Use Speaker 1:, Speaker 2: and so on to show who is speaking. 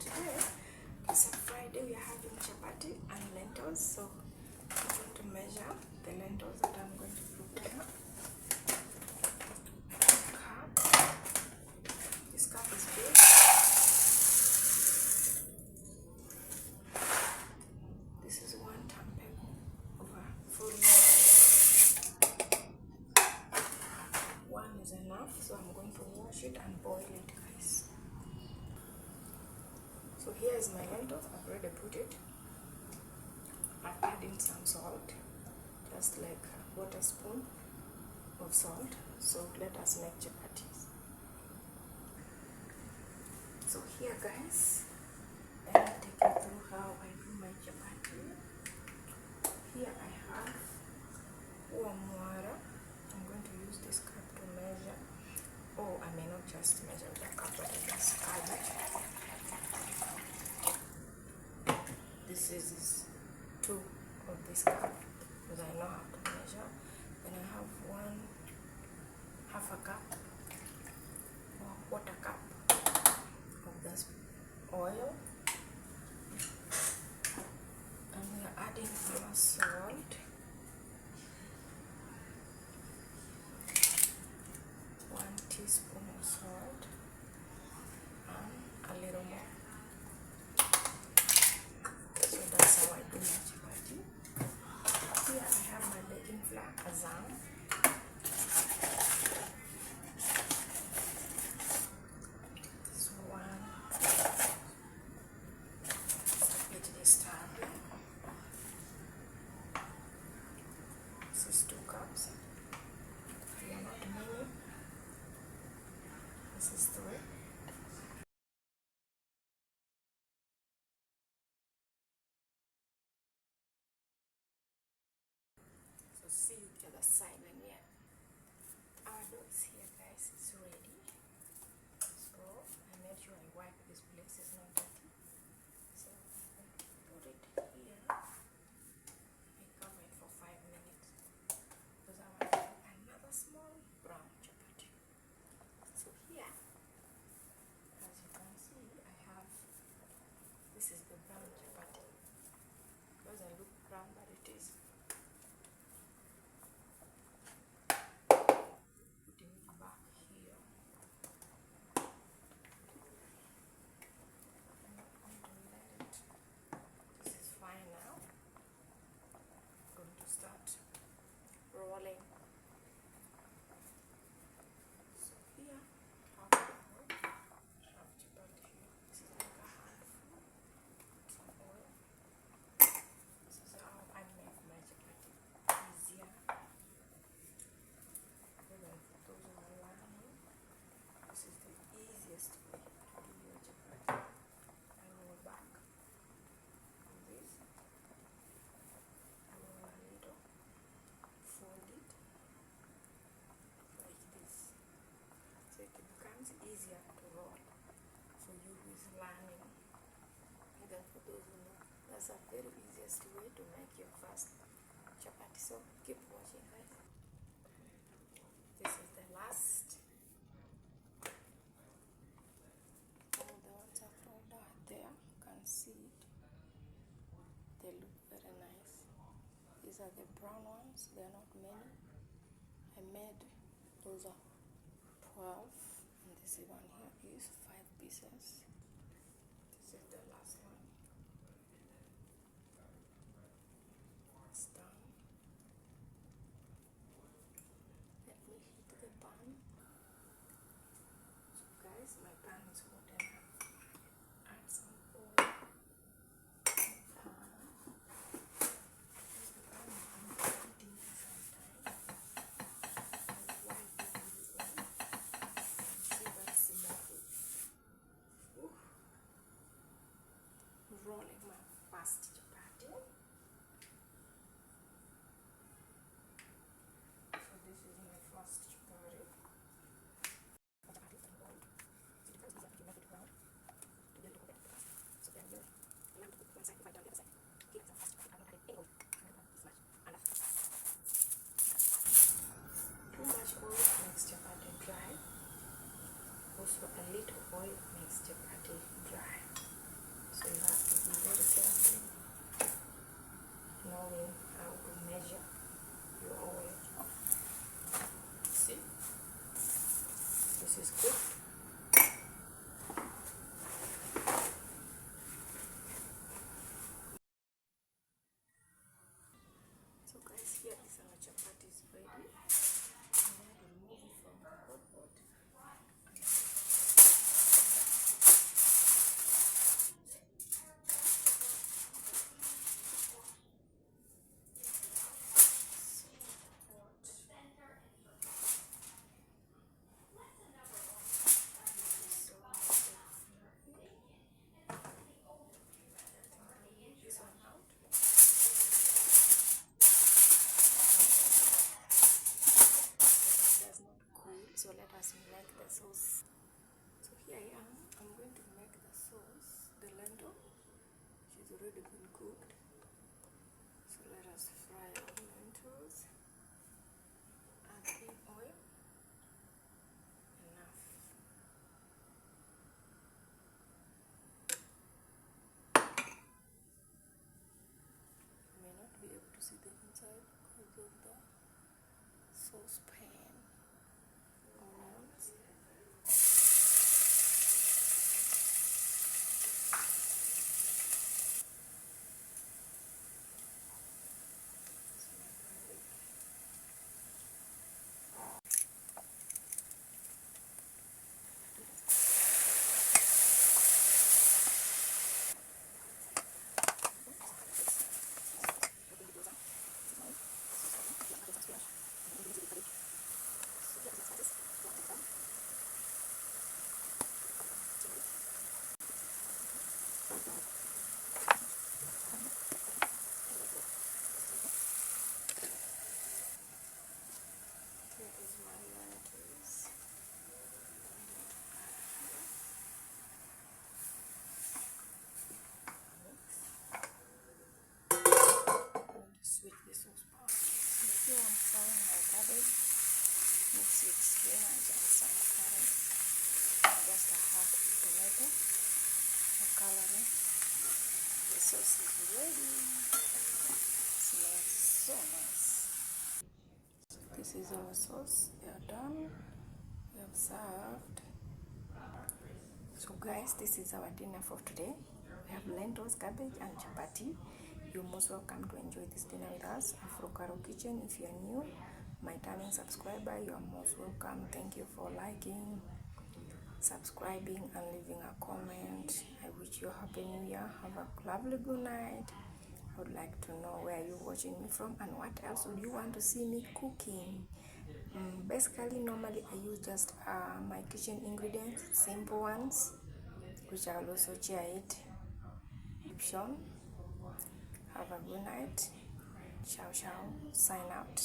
Speaker 1: today it's a Friday. We are having chapatti and lentils. So I'm going to measure the lentils that I'm going to prepare. Cup. This cup is big. This is 1 tampon of a full length. 1 is enough, so I'm going to wash it and boil it, guys. So here is my lentils. I've already put it. I've added some salt, just like a quarter spoon of salt. So let us make chapatis. So here, guys, let me take you through how I do my chapati. Here I have warm water. I'm going to use this cup to measure. Oh, I may not just measure with a cup, but I just add it. This is 2 of this cup because I know how to measure. Then I have 1/2 cup or 1/4 cup of this oil, and we are adding our salt, 1 teaspoon of salt, and a little more. So that's how I do my chapati. Here I have my baking flour, azam. This one, it is starting. This is 2 cups. We are not many. This is 3. See you the other side when we are. Our dough is here, guys. It's ready. So I made sure I wipe this place. It's not dirty. So I'm going to put it here. I cover it for 5 minutes because I want to do another small brown chapati. So here, as you can see, I have, this is the brown chapati. It doesn't look brown, but it is. Rolling. So here, have chapati here. This is like a handful. Some oil. This is how I make my chapati easier. Even for those who are learning, this is the easiest way to do your chapati. I roll back on this. Roll a little. Fold it like this, so it becomes easier to roll for you who is learning, even for those who know. That's a very easiest way to make your first chapati. So keep watching, guys. This is the last. All the ones I've rolled out there, you can see it. They look very nice. These are the brown ones. They are not many. I made those are 12, and this one here is 5 pieces. This is the last one. It's done. Let me heat the pan. So guys, my pan is hot enough. Add some oil. Rolling my first chapati. So this is my first chapati. So let us make the sauce. So here I am. I'm going to make the sauce, the lentil. She's already been cooked. So let us fry our lentils. Add in oil. Enough. You may not be able to see the inside because of the saucepan. Onions. Sweet the sauce part. So here I'm frying my cabbage, mixed with spinach and some carrots, and just a half tomato for coloring. The sauce is ready. It smells so nice. This is our sauce. We are done. We have served. So guys, this is our dinner for today. We have lentils, cabbage and chapati. You're most welcome to enjoy this dinner with us. Afro Carol Kitchen. If you're new, my returning subscriber, you are most welcome. Thank you for liking, subscribing and leaving a comment. I wish you a happy new year. Have a lovely good night. I would like to know where you're watching me from and what else would you want to see me cooking. Basically, normally I use just my kitchen ingredients, simple ones, which I will also share it. Have a good night. Ciao, ciao. Sign out.